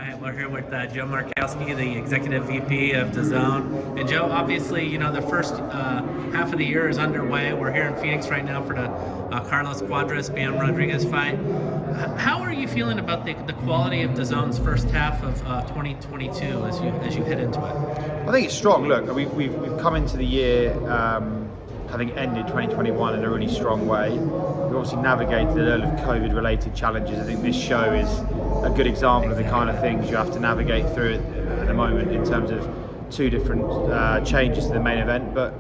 Right, we're here with Joe Markowski, the Executive VP of Dazn. And Joe, obviously, the first half of the year is underway. We're here in Phoenix right now for the Carlos Cuadras, Bam Rodriguez fight. How are you feeling about the quality of Dazn's first half of 2022 as you head into it? I think it's strong. Look, we've come into the year having ended 2021 in a really strong way. We've obviously navigated a lot of COVID-related challenges. I think this show is a good example of the kind of things you have to navigate through at the moment in terms of two different changes to the main event. But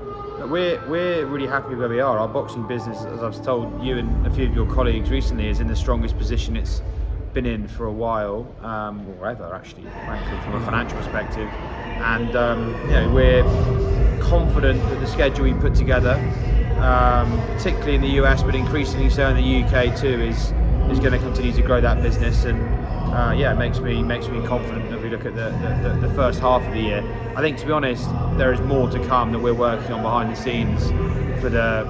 we're really happy where we are. Our boxing business, as I've told you and a few of your colleagues recently, is in the strongest position it's been in for a while, or ever actually, frankly, from a financial perspective. And we're confident that the schedule we put together, particularly in the US, but increasingly so in the UK too, is going to continue to grow that business. And it makes me confident that we look at the first half of the year. I think, to be honest, there is more to come that we're working on behind the scenes for the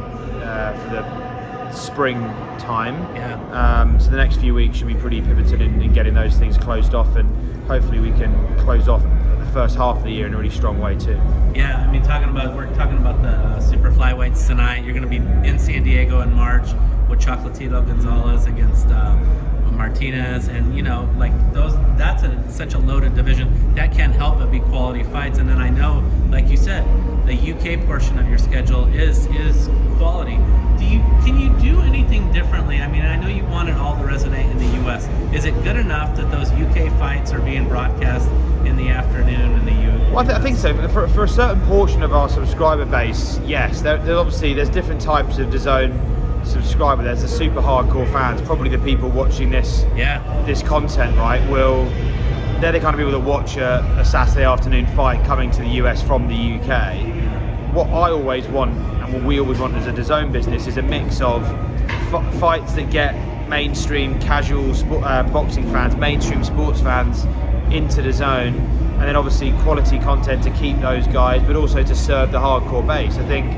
spring time. So the next few weeks should be pretty pivotal in getting those things closed off, and hopefully we can close off the first half of the year in a really strong way too. Yeah, I mean, we're talking about the super flyweights tonight. You're going to be in San Diego in March with Chocolatito Gonzalez against Martinez, and that's such a loaded division that can't help but be quality fights. And then I know, like you said, the UK portion of your schedule is quality. Can you do anything differently? I mean, I know you want it all to resonate in the US. Is it good enough that those UK fights are being broadcast in the afternoon in the US? Well, I think so. For a certain portion of our subscriber base, yes. There's different types of DAZN subscriber. There's the super hardcore fans, probably the people watching this content, right? They're the kind of people that watch a Saturday afternoon fight coming to the US from the UK. What I always want, and what we always want as a DAZN business, is a mix of fights that get mainstream casual boxing fans, mainstream sports fans into DAZN, and then obviously quality content to keep those guys, but also to serve the hardcore base. I think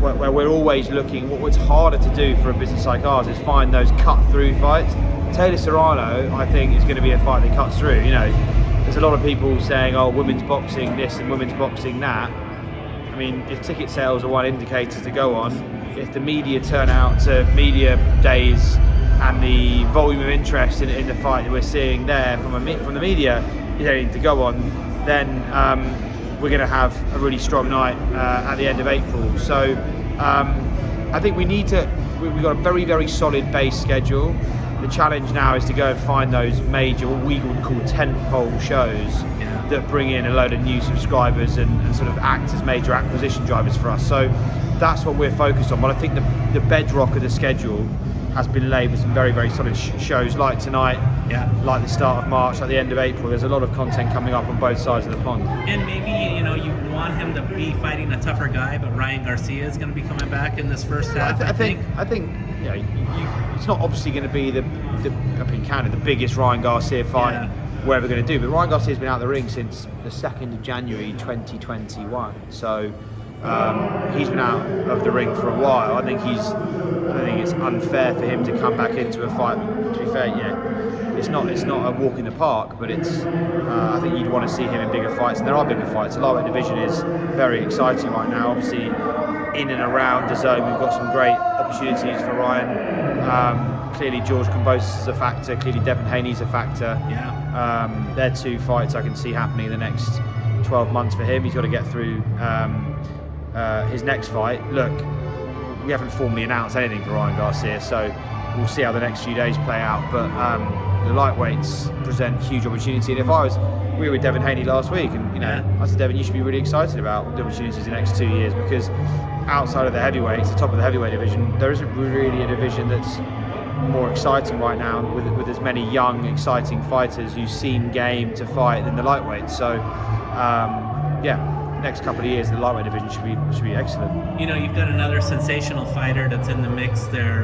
where we're always looking, what's harder to do for a business like ours is find those cut-through fights. Taylor Serrano, I think, is going to be a fight that cuts through. There's a lot of people saying, oh, women's boxing this and women's boxing that. I mean, if ticket sales are one indicator to go on, if the media turn out to media days and the volume of interest in the fight that we're seeing there from the media is anything to go on, then we're going to have a really strong night at the end of April. So I think we've got a very, very solid base schedule. The challenge now is to go and find those major, what we would call tentpole shows, that bring in a load of new subscribers and sort of act as major acquisition drivers for us. So that's what we're focused on. But I think the bedrock of the schedule has been laid with some very, very solid shows like tonight, like the start of March, like the end of April. There's a lot of content coming up on both sides of the pond. And maybe you want him to be fighting a tougher guy, but Ryan Garcia is going to be coming back in this first half. I think it's not obviously going to be the biggest Ryan Garcia fight we're ever going to do, but Ryan Garcia's been out of the ring since the 2nd of January 2021, so he's been out of the ring for a while. I think it's unfair for him to come back into a fight. To be fair, it's not a walk in the park, but it's I think you'd want to see him in bigger fights, and there are bigger fights. The lightweight division is very exciting right now. Obviously, in and around DAZN, we've got some great opportunities for Ryan. Clearly, George Kambosos is a factor. Clearly, Devin Haney's a factor. They're two fights I can see happening in the next 12 months for him. He's got to get through his next fight. Look, we haven't formally announced anything for Ryan Garcia, so we'll see how the next few days play out. But the lightweights present huge opportunity. And we were with Devin Haney last week, and I said, Devin, you should be really excited about the opportunities in the next 2 years, because outside of the heavyweights, the top of the heavyweight division, there isn't really a division that's more exciting right now with as many young, exciting fighters who seem game to fight than the lightweights. So, next couple of years, the lightweight division should be excellent. You've got another sensational fighter that's in the mix there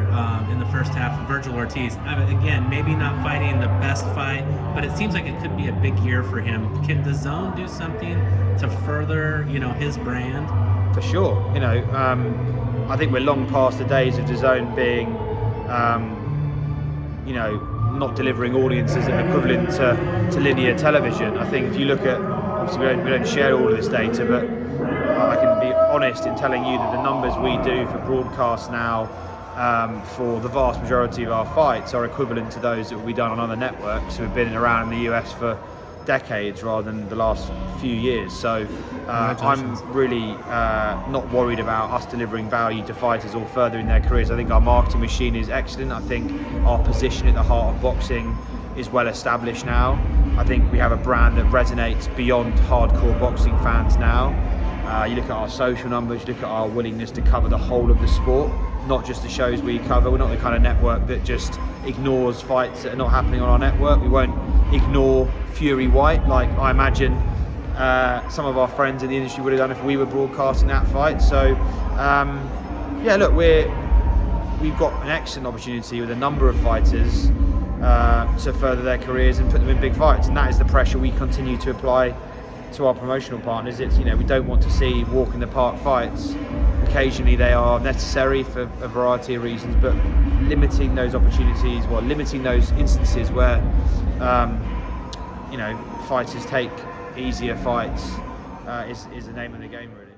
in the first half, Virgil Ortiz. Again, maybe not fighting the best fight, but it seems like it could be a big year for him. Can DAZN do something to further, his brand? For sure. I think we're long past the days of DAZN being, not delivering audiences that are equivalent to linear television. I think if you look at, obviously we don't share all of this data, but I can be honest in telling you that the numbers we do for broadcast now for the vast majority of our fights are equivalent to those that will be done on other networks who have been around in the US for decades rather than the last few years. So I'm really not worried about us delivering value to fighters or further in their careers. I think our marketing machine is excellent. I think our position at the heart of boxing is well established now. I think we have a brand that resonates beyond hardcore boxing fans now. You look at our social numbers, you look at our willingness to cover the whole of the sport, not just the shows we cover. We're not the kind of network that just ignores fights that are not happening on our network. We won't ignore Fury White like I imagine some of our friends in the industry would have done if we were broadcasting that fight. So yeah, look, we've got an excellent opportunity with a number of fighters to further their careers and put them in big fights, and that is the pressure we continue to apply to our promotional partners. It's, you know, we don't want to see walk in the park fights. Occasionally they are necessary for a variety of reasons, but limiting those opportunities, well, limiting those instances where you know, fighters take easier fights is the name of the game, really.